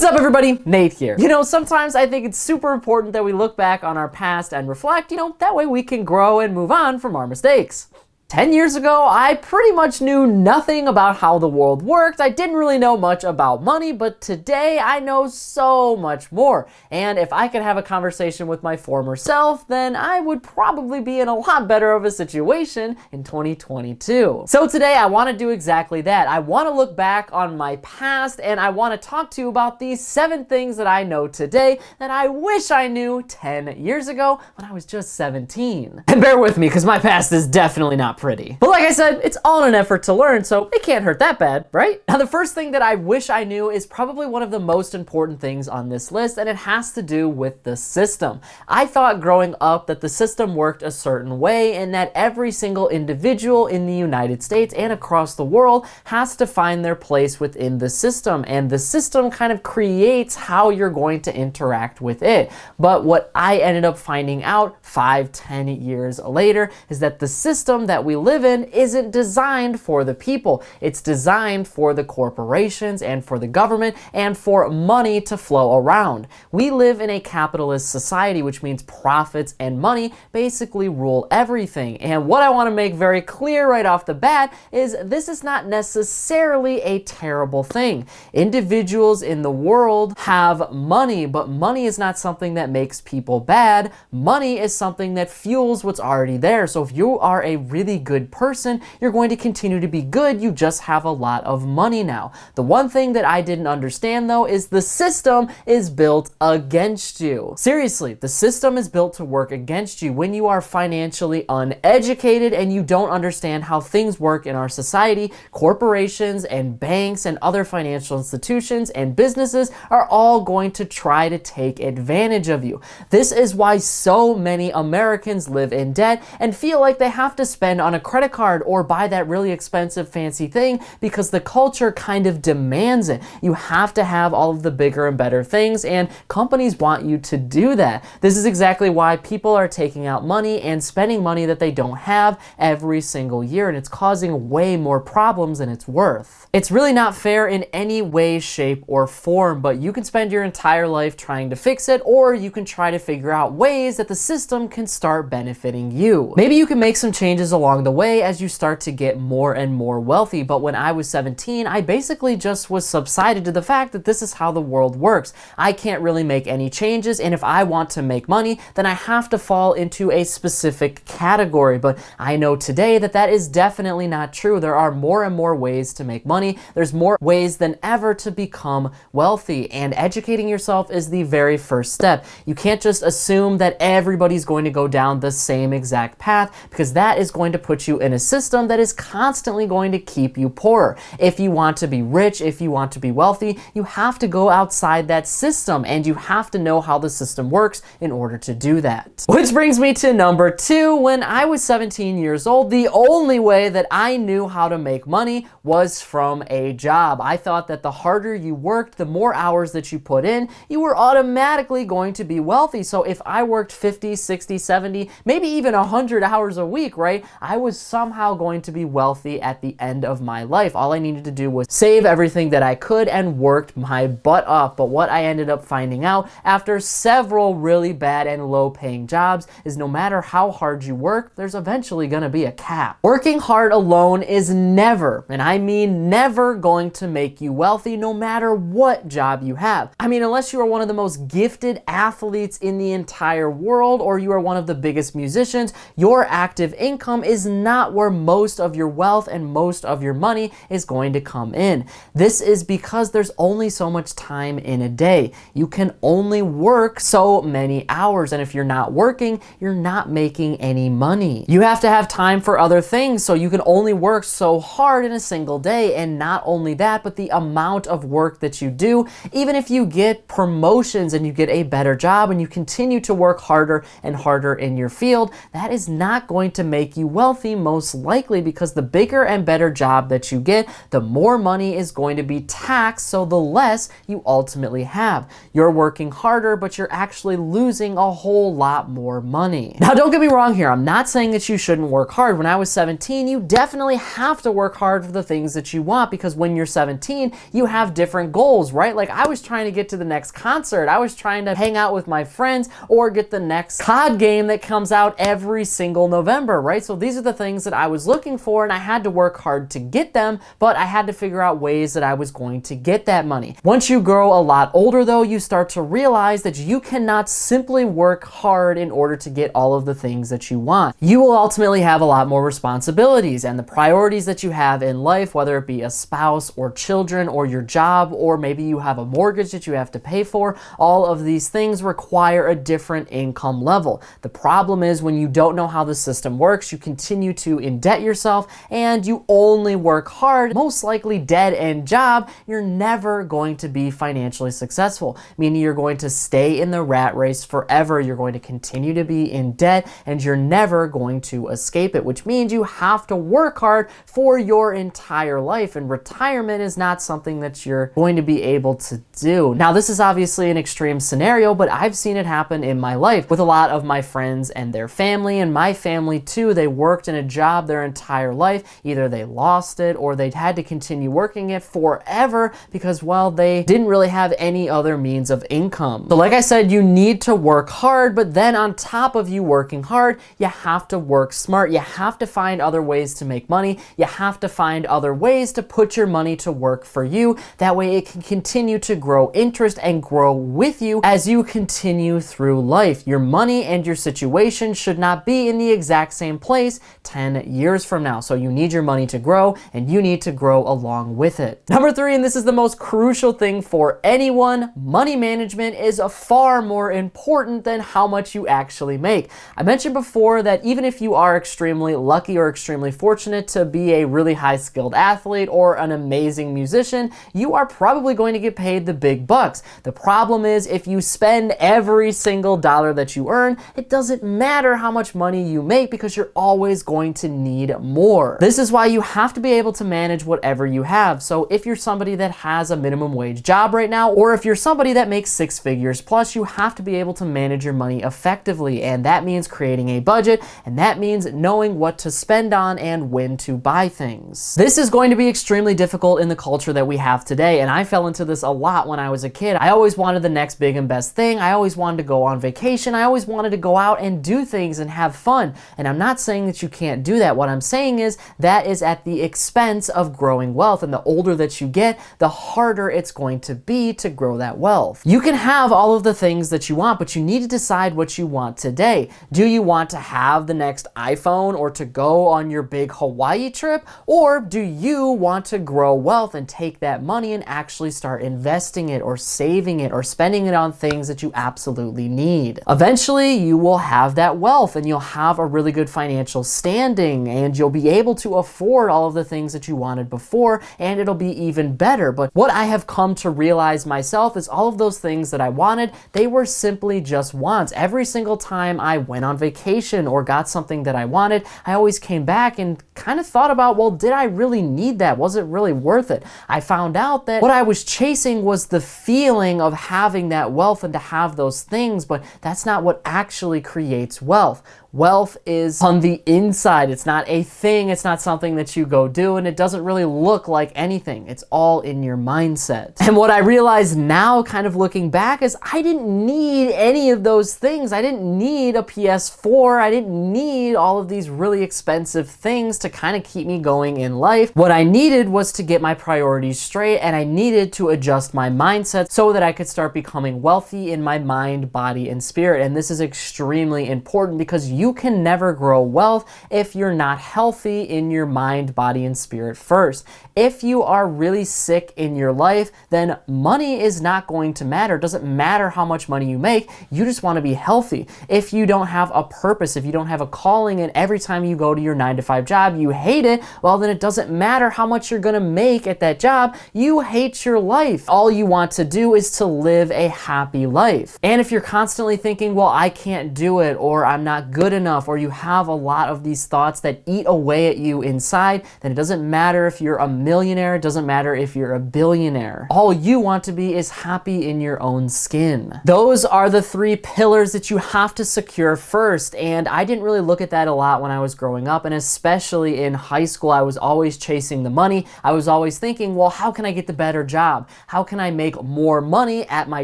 What's up, everybody? Nate here. Sometimes I think it's super important that we look back on our past and reflect, that way we can grow and move on from our mistakes. 10 years ago, I pretty much knew nothing about how the world worked. I didn't really know much about money, but today I know so much more. And if I could have a conversation with my former self, then I would probably be in a lot better of a situation in 2022. So today I want to do exactly that. I want to look back on my past and I want to talk to you about these 7 things that I know today that I wish I knew 10 years ago when I was just 17. And bear with me, because my past is definitely not pretty. But like I said, it's all in an effort to learn, so it can't hurt that bad, right? Now, the first thing that I wish I knew is probably one of the most important things on this list, and it has to do with the system. I thought growing up that the system worked a certain way and that every single individual in the United States and across the world has to find their place within the system, and the system kind of creates how you're going to interact with it. But what I ended up finding out 5-10 years later is that the system that we live in isn't designed for the people. It's designed for the corporations and for the government and for money to flow around. We live in a capitalist society, which means profits and money basically rule everything. And what I want to make very clear right off the bat is this is not necessarily a terrible thing. Individuals in the world have money, but money is not something that makes people bad. Money is something that fuels what's already there. So if you are a really good person, you're going to continue to be good. You just have a lot of money now. The one thing that I didn't understand, though, is the system is built against you. Seriously, the system is built to work against you when you are financially uneducated and you don't understand how things work in our society. Corporations and banks and other financial institutions and businesses are all going to try to take advantage of you. This is why so many Americans live in debt and feel like they have to spend on a credit card or buy that really expensive fancy thing because the culture kind of demands it. You have to have all of the bigger and better things, and companies want you to do that. This is exactly why people are taking out money and spending money that they don't have every single year, and it's causing way more problems than it's worth. It's really not fair in any way, shape, or form, but you can spend your entire life trying to fix it, or you can try to figure out ways that the system can start benefiting you. Maybe you can make some changes along the way as you start to get more and more wealthy, but when I was 17, I basically just was subsided to the fact that this is how the world works. I can't really make any changes, and if I want to make money, then I have to fall into a specific category. But I know today that that is definitely not true. There are more and more ways to make money. There's more ways than ever to become wealthy, and educating yourself is the very first step. You can't just assume that everybody's going to go down the same exact path, because that is going to put you in a system that is constantly going to keep you poorer. If you want to be rich, if you want to be wealthy, you have to go outside that system, and you have to know how the system works in order to do that. Which brings me to number 2. When I was 17 years old, the only way that I knew how to make money was from a job. I thought that the harder you worked, the more hours that you put in, you were automatically going to be wealthy. So if I worked 50, 60, 70, maybe even 100 hours a week, right, I was somehow going to be wealthy at the end of my life. All I needed to do was save everything that I could and worked my butt off. But what I ended up finding out after several really bad and low paying jobs is no matter how hard you work, there's eventually going to be a cap. Working hard alone is never, and I mean never, going to make you wealthy no matter what job you have. I mean, unless you are one of the most gifted athletes in the entire world or you are one of the biggest musicians, your active income is not where most of your wealth and most of your money is going to come in. This is because there's only so much time in a day. You can only work so many hours, and if you're not working, you're not making any money. You have to have time for other things, so you can only work so hard in a single day. And not only that, but the amount of work that you do, even if you get promotions and you get a better job and you continue to work harder and harder in your field, that is not going to make you wealthy unhealthy, most likely because the bigger and better job that you get, the more money is going to be taxed, so the less you ultimately have. You're working harder, but you're actually losing a whole lot more money. Now, don't get me wrong here. I'm not saying that you shouldn't work hard. When I was 17, you definitely have to work hard for the things that you want, because when you're 17, you have different goals, right? Like, I was trying to get to the next concert. I was trying to hang out with my friends or get the next COD game that comes out every single November, right? So these are the things that I was looking for, and I had to work hard to get them, but I had to figure out ways that I was going to get that money. Once you grow a lot older, though, you start to realize that you cannot simply work hard in order to get all of the things that you want. You will ultimately have a lot more responsibilities, and the priorities that you have in life, whether it be a spouse or children or your job, or maybe you have a mortgage that you have to pay for, all of these things require a different income level. The problem is when you don't know how the system works, you continue to indebt yourself and you only work hard, most likely dead end job, you're never going to be financially successful, meaning you're going to stay in the rat race forever. You're going to continue to be in debt and you're never going to escape it, which means you have to work hard for your entire life, and retirement is not something that you're going to be able to do. Now, this is obviously an extreme scenario, but I've seen it happen in my life with a lot of my friends and their family, and my family too. They worked in a job their entire life. Either they lost it or they had to continue working it forever because, well, they didn't really have any other means of income. So like I said, you need to work hard, but then on top of you working hard, you have to work smart. You have to find other ways to make money. You have to find other ways to put your money to work for you. That way it can continue to grow interest and grow with you as you continue through life. Your money and your situation should not be in the exact same place 10 years from now. So you need your money to grow and you need to grow along with it. Number 3, and this is the most crucial thing for anyone, money management is far more important than how much you actually make. I mentioned before that even if you are extremely lucky or extremely fortunate to be a really high skilled athlete or an amazing musician, you are probably going to get paid the big bucks. The problem is if you spend every single dollar that you earn, it doesn't matter how much money you make because you're always going to need more. This is why you have to be able to manage whatever you have. So if you're somebody that has a minimum wage job right now, or if you're somebody that makes 6 figures plus, you have to be able to manage your money effectively. And that means creating a budget, and that means knowing what to spend on and when to buy things. This is going to be extremely difficult in the culture that we have today, and I fell into this a lot when I was a kid. I always wanted the next big and best thing. I always wanted to go on vacation. I always wanted to go out and do things and have fun. And I'm not saying that you can't do that. What I'm saying is that is at the expense of growing wealth. And the older that you get, the harder it's going to be to grow that wealth. You can have all of the things that you want, but you need to decide what you want today. Do you want to have the next iPhone or to go on your big Hawaii trip? Or do you want to grow wealth and take that money and actually start investing it or saving it or spending it on things that you absolutely need? Eventually, you will have that wealth and you'll have a really good financial standing and you'll be able to afford all of the things that you wanted before, and it'll be even better. But what I have come to realize myself is all of those things that I wanted, they were simply just wants. Every single time I went on vacation or got something that I wanted, I always came back and kind of thought about, well, did I really need that? Was it really worth it? I found out that what I was chasing was the feeling of having that wealth and to have those things, but that's not what actually creates wealth. Wealth is on the inside. It's not a thing. It's not something that you go do, and it doesn't really look like anything. It's all in your mindset. And what I realize now, kind of looking back, is I didn't need any of those things. I didn't need a PS4. I didn't need all of these really expensive things to kind of keep me going in life. What I needed was to get my priorities straight, and I needed to adjust my mindset so that I could start becoming wealthy in my mind, body, and spirit. And this is extremely important because you can never grow wealth if you're not healthy in your mind, body, and spirit first. If you are really sick in your life, then money is not going to matter. It doesn't matter how much money you make. You just want to be healthy. If you don't have a purpose, if you don't have a calling, and every time you go to your 9-to-5 job, you hate it, well, then it doesn't matter how much you're going to make at that job. You hate your life. All you want to do is to live a happy life. And if you're constantly thinking, well, I can't do it, or I'm not good enough, or you have a lot of these thoughts that eat away at you inside, then it doesn't matter if you're a millionaire, it doesn't matter if you're a billionaire. All you want to be is happy in your own skin. Those are the 3 pillars that you have to secure first, and I didn't really look at that a lot when I was growing up, and especially in high school, I was always chasing the money. I was always thinking, well, how can I get the better job? How can I make more money at my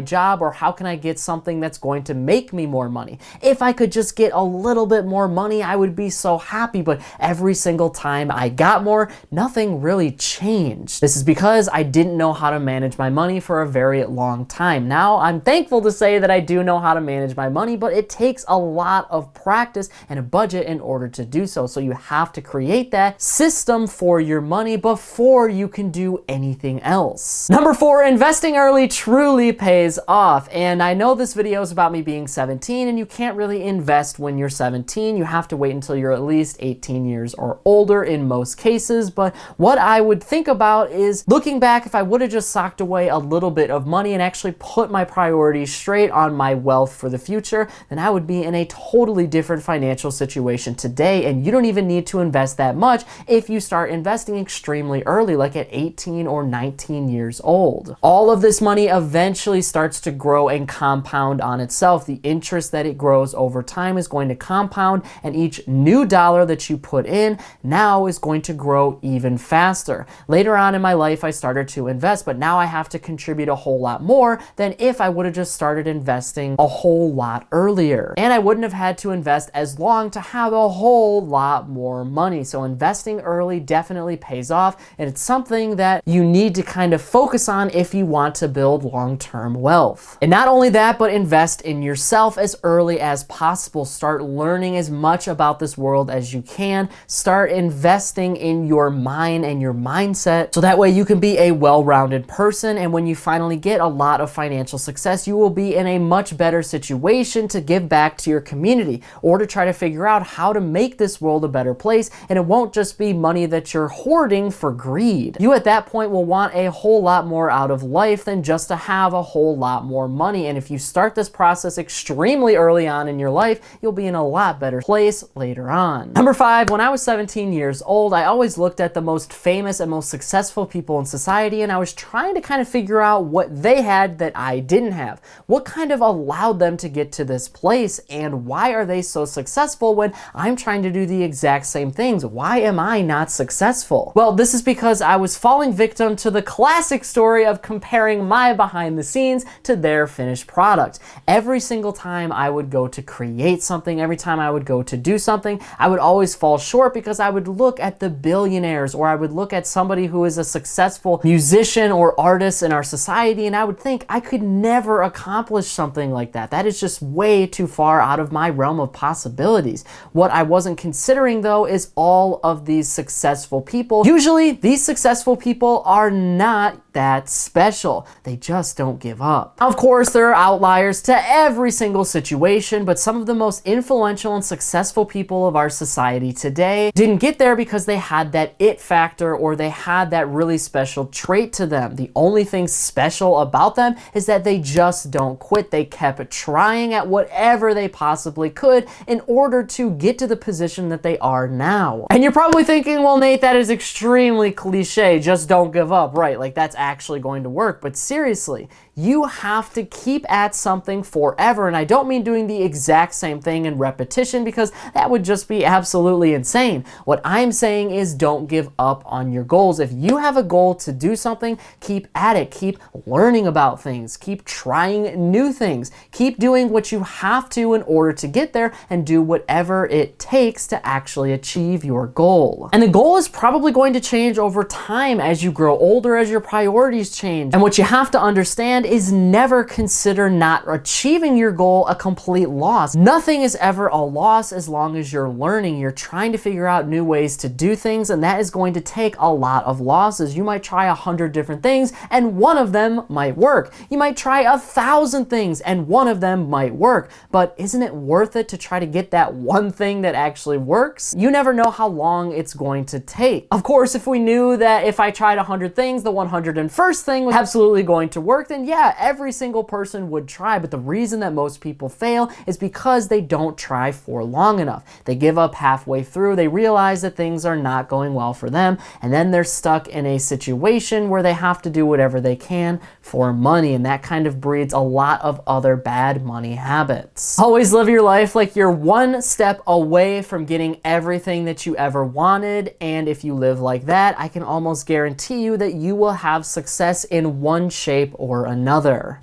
job, or how can I get something that's going to make me more money? If I could just get a little bit more money, I would be so happy, but every single time I got more, nothing really changed. This is because I didn't know how to manage my money for a very long time. Now, I'm thankful to say that I do know how to manage my money, but it takes a lot of practice and a budget in order to do so. So you have to create that system for your money before you can do anything else. Number 4, investing early truly pays off. And I know this video is about me being 17, and you can't really invest when you're 17. You have to wait until you're at least 18 years or older in most cases. But what I would think about is, looking back, if I would have just socked away a little bit of money and actually put my priorities straight on my wealth for the future, then I would be in a totally different financial situation today. And you don't even need to invest that much if you start investing extremely early, like at 18 or 19 years old. All of this money eventually starts to grow and compound on itself. The interest that it grows over time is going to compound, and each new dollar that you put in now is going to grow even faster. Later on in my life, I started to invest, but now I have to contribute a whole lot more than if I would have just started investing a whole lot earlier. And I wouldn't have had to invest as long to have a whole lot more money. So investing early definitely pays off, and it's something that you need to kind of focus on if you want to build long-term wealth. And not only that, but invest in yourself as early as possible. Start learning as much about this world as you can. Start investing in your mind and your mindset, so that way you can be a well-rounded person, and when you finally get a lot of financial success, you will be in a much better situation to give back to your community, or to try to figure out how to make this world a better place, and it won't just be money that you're hoarding for greed. You at that point will want a whole lot more out of life than just to have a whole lot more money, and if you start this process extremely early on in your life, you'll be in a lot better place later on. Number 5, when I was 17 years old, I always looked at the most famous and most successful people in society, and I was trying to kind of figure out what they had that I didn't have. What kind of allowed them to get to this place, and why are they so successful when I'm trying to do the exact same things? Why am I not successful? Well, this is because I was falling victim to the classic story of comparing my behind the scenes to their finished product. Every single time I would go to create something, every time I would go to do something, I would always fall short because I would look at the billionaires, or I would look at somebody who is a successful musician or artist in our society, and I would think I could never accomplish something like that. That is just way too far out of my realm of possibilities. What I wasn't considering, though, is all of these successful people. Usually, these successful people are not that special. They just don't give up. Of course, there are outliers to every single situation, but some of the most influential and successful people of our society today didn't get there because they had that it factor, or they had that really special trait to them. The only thing special about them is that they just don't quit. They kept trying at whatever they possibly could in order to get to the position that they are now. And you're probably thinking, well, Nate, that is extremely cliche. Just don't give up, right? Like, that's actually going to work. But seriously, you have to keep at something forever. And I don't mean doing the exact same thing in repetition, because that would just be absolutely insane. What I'm saying is, don't give up on your goals. If you have a goal to do something, keep at it. Keep learning about things. Keep trying new things. Keep doing what you have to in order to get there, and do whatever it takes to actually achieve your goal. And the goal is probably going to change over time as you grow older, as your priorities change. And what you have to understand is, never consider not achieving your goal a complete loss. Nothing is ever a loss as long as you're learning. You're trying to figure out new ways to do things, and that is going to take a lot of losses. You might try 100 different things, and one of them might work. You might try 1,000 things, and one of them might work. But isn't it worth it to try to get that one thing that actually works? You never know how long it's going to take. Of course, if we knew that if I tried 100 things, the 101st thing was absolutely going to work, then yeah, yeah, every single person would try, but the reason that most people fail is because they don't try for long enough. They give up halfway through, they realize that things are not going well for them, and then they're stuck in a situation where they have to do whatever they can for money, and that kind of breeds a lot of other bad money habits. Always live your life like you're one step away from getting everything that you ever wanted, and if you live like that, I can almost guarantee you that you will have success in one shape or another.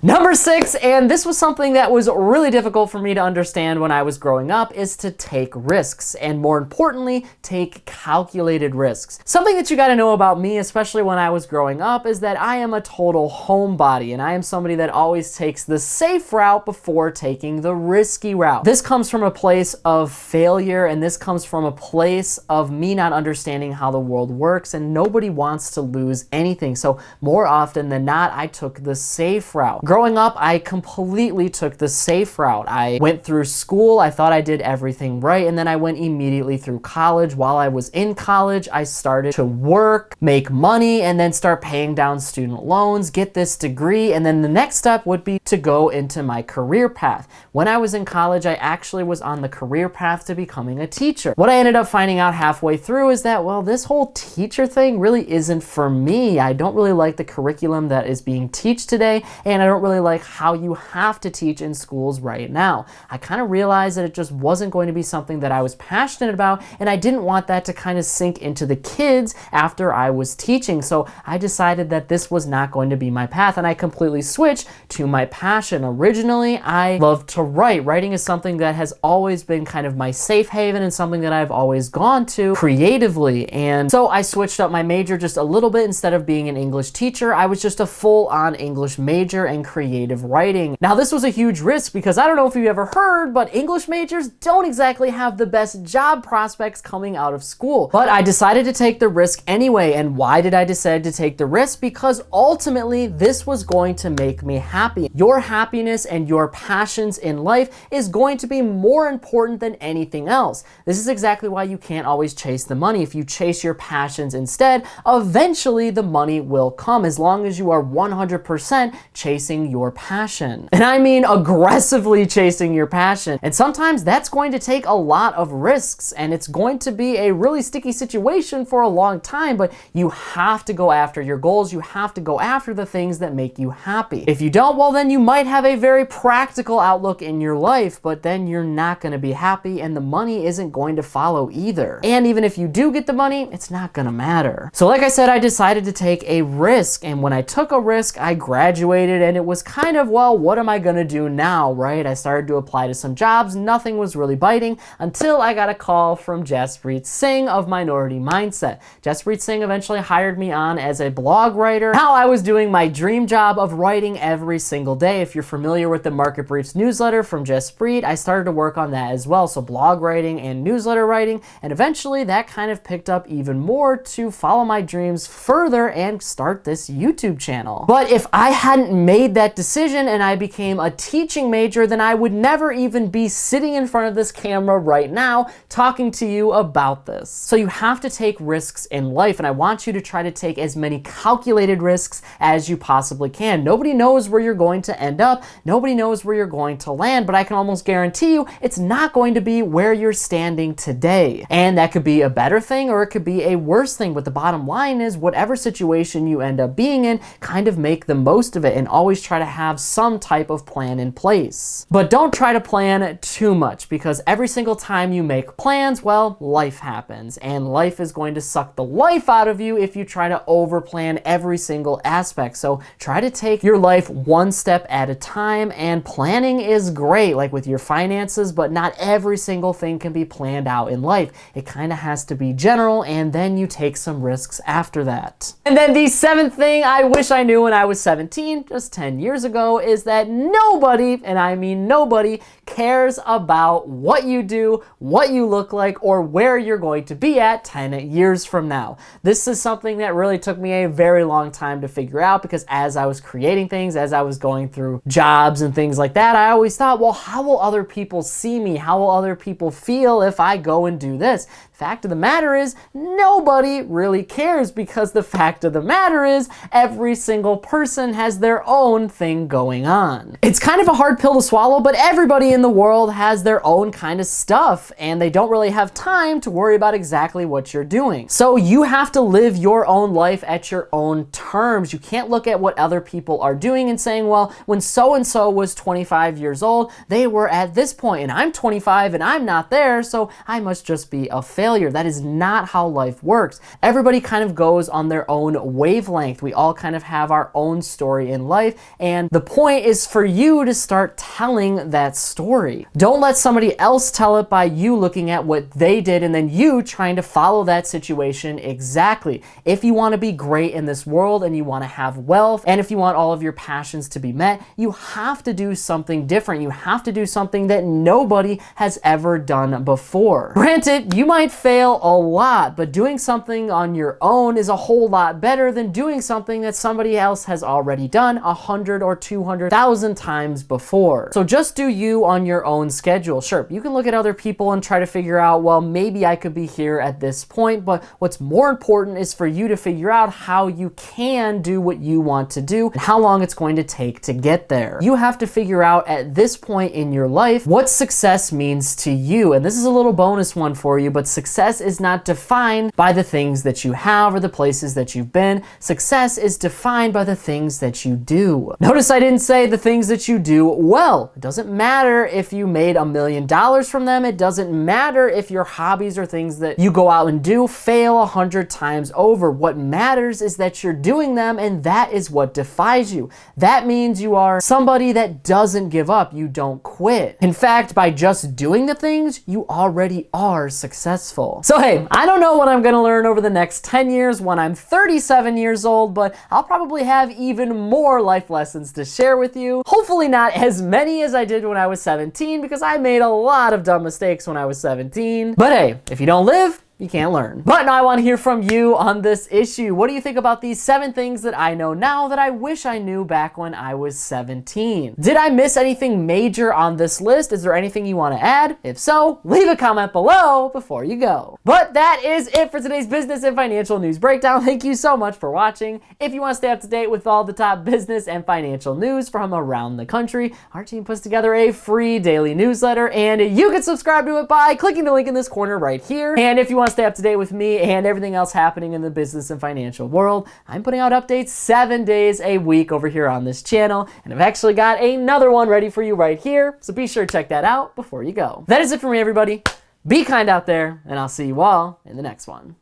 Number 6, and this was something that was really difficult for me to understand when I was growing up, is to take risks, and more importantly, take calculated risks. Something that you gotta know about me, especially when I was growing up, is that I am a total homebody, and I am somebody that always takes the safe route before taking the risky route. This comes from a place of failure, and this comes from a place of me not understanding how the world works, and nobody wants to lose anything. So more often than not, I took the safe route. Growing up, I completely took the safe route. I went through school, I thought I did everything right, and then I went immediately through college. While I was in college, I started to work, make money, and then start paying down student loans, get this degree, and then the next step would be to go into my career path. When I was in college, I actually was on the career path to becoming a teacher. What I ended up finding out halfway through is that, well, this whole teacher thing really isn't for me. I don't really like the curriculum that is being taught today, and I don't really like how you have to teach in schools right now. I kind of realized that it just wasn't going to be something that I was passionate about, and I didn't want that to kind of sink into the kids after I was teaching. So I decided that this was not going to be my path, and I completely switched to my passion. Originally, I love to write. Writing is something that has always been kind of my safe haven and something that I've always gone to creatively. And so I switched up my major just a little bit. Instead of being an English teacher, I was just a full-on English major and creative writing. Now, this was a huge risk because I don't know if you've ever heard, but English majors don't exactly have the best job prospects coming out of school. But I decided to take the risk anyway. And why did I decide to take the risk? Because ultimately, this was going to make me happy. Your happiness and your passions in life is going to be more important than anything else. This is exactly why you can't always chase the money. If you chase your passions instead, eventually the money will come, as long as you are 100% chasing your passion. And I mean aggressively chasing your passion. And sometimes that's going to take a lot of risks, and it's going to be a really sticky situation for a long time, but you have to go after your goals. You have to go after the things that make you happy. If you don't, well, then you might have a very practical outlook in your life, but then you're not going to be happy, and the money isn't going to follow either. And even if you do get the money, it's not going to matter. So like I said, I decided to take a risk, and when I took a risk, I graduated, and it was kind of, well, what am I going to do now, right? I started to apply to some jobs. Nothing was really biting until I got a call from Jaspreet Singh of Minority Mindset. Jaspreet Singh eventually hired me on as a blog writer. Now I was doing my dream job of writing every single day. If you're familiar with the Market Briefs newsletter from Jaspreet, I started to work on that as well. So blog writing and newsletter writing, and eventually that kind of picked up even more to follow my dreams further and start this YouTube channel. But if I hadn't made that decision and I became a teaching major, then I would never even be sitting in front of this camera right now talking to you about this. So you have to take risks in life, and I want you to try to take as many calculated risks as you possibly can. Nobody knows where you're going to end up. Nobody knows where you're going to land, but I can almost guarantee you it's not going to be where you're standing today. And that could be a better thing or it could be a worse thing, but the bottom line is whatever situation you end up being in, kind of make the most of it and always try to have some type of plan in place. But don't try to plan too much, because every single time you make plans, well, life happens, and life is going to suck the life out of you if you try to overplan every single aspect. So try to take your life one step at a time, and planning is great, like with your finances, but not every single thing can be planned out in life. It kind of has to be general, and then you take some risks after that. And then the seventh thing I wish I knew when I was 17, just 10 years ago, is that nobody, and I mean nobody, cares about what you do, what you look like, or where you're going to be at 10 years from now. This is something that really took me a very long time to figure out, because as I was creating things, as I was going through jobs and things like that, I always thought, well, how will other people see me? How will other people feel if I go and do this? Fact of the matter is, nobody really cares, because the fact of the matter is, every single person has their own thing going on. It's kind of a hard pill to swallow, but everybody in the world has their own kind of stuff, and they don't really have time to worry about exactly what you're doing. So you have to live your own life at your own terms. You can't look at what other people are doing and saying, well, when so-and-so was 25 years old, they were at this point, and I'm 25 and I'm not there, so I must just be a failure. That is not how life works. Everybody kind of goes on their own wavelength. We all kind of have our own story in life, and the point is for you to start telling that story. Don't let somebody else tell it by you looking at what they did and then you trying to follow that situation exactly. If you want to be great in this world and you want to have wealth, and if you want all of your passions to be met, you have to do something different. You have to do something that nobody has ever done before. Granted, you might fail a lot, but doing something on your own is a whole lot better than doing something that somebody else has already done 100 or 200,000 times before. So just do you on your own schedule. Sure, you can look at other people and try to figure out, well, maybe I could be here at this point, but what's more important is for you to figure out how you can do what you want to do and how long it's going to take to get there. You have to figure out at this point in your life what success means to you. And this is a little bonus one for you, but success is not defined by the things that you have or the places that you've been. Success is defined by the things that you do. Notice I didn't say the things that you do well. It doesn't matter if you made $1 million from them. It doesn't matter if your hobbies or things that you go out and do fail 100 times over. What matters is that you're doing them, and that is what defines you. That means you are somebody that doesn't give up. You don't quit. In fact, by just doing the things, you already are successful. So hey, I don't know what I'm gonna learn over the next 10 years when I'm 37 years old, but I'll probably have even more life lessons to share with you. Hopefully not as many as I did when I was 17, because I made a lot of dumb mistakes when I was 17. But hey, if you don't live, you can't learn. But now I want to hear from you on this issue. What do you think about these 7 things that I know now that I wish I knew back when I was 17? Did I miss anything major on this list? Is there anything you want to add? If so, leave a comment below before you go. But that is it for today's business and financial news breakdown. Thank you so much for watching. If you want to stay up to date with all the top business and financial news from around the country, our team puts together a free daily newsletter, and you can subscribe to it by clicking the link in this corner right here. And if you want to stay up to date with me and everything else happening in the business and financial world, I'm putting out updates 7 days a week over here on this channel, and I've actually got another one ready for you right here, so be sure to check that out before you go. That is it for me, everybody. Be kind out there, and I'll see you all in the next one.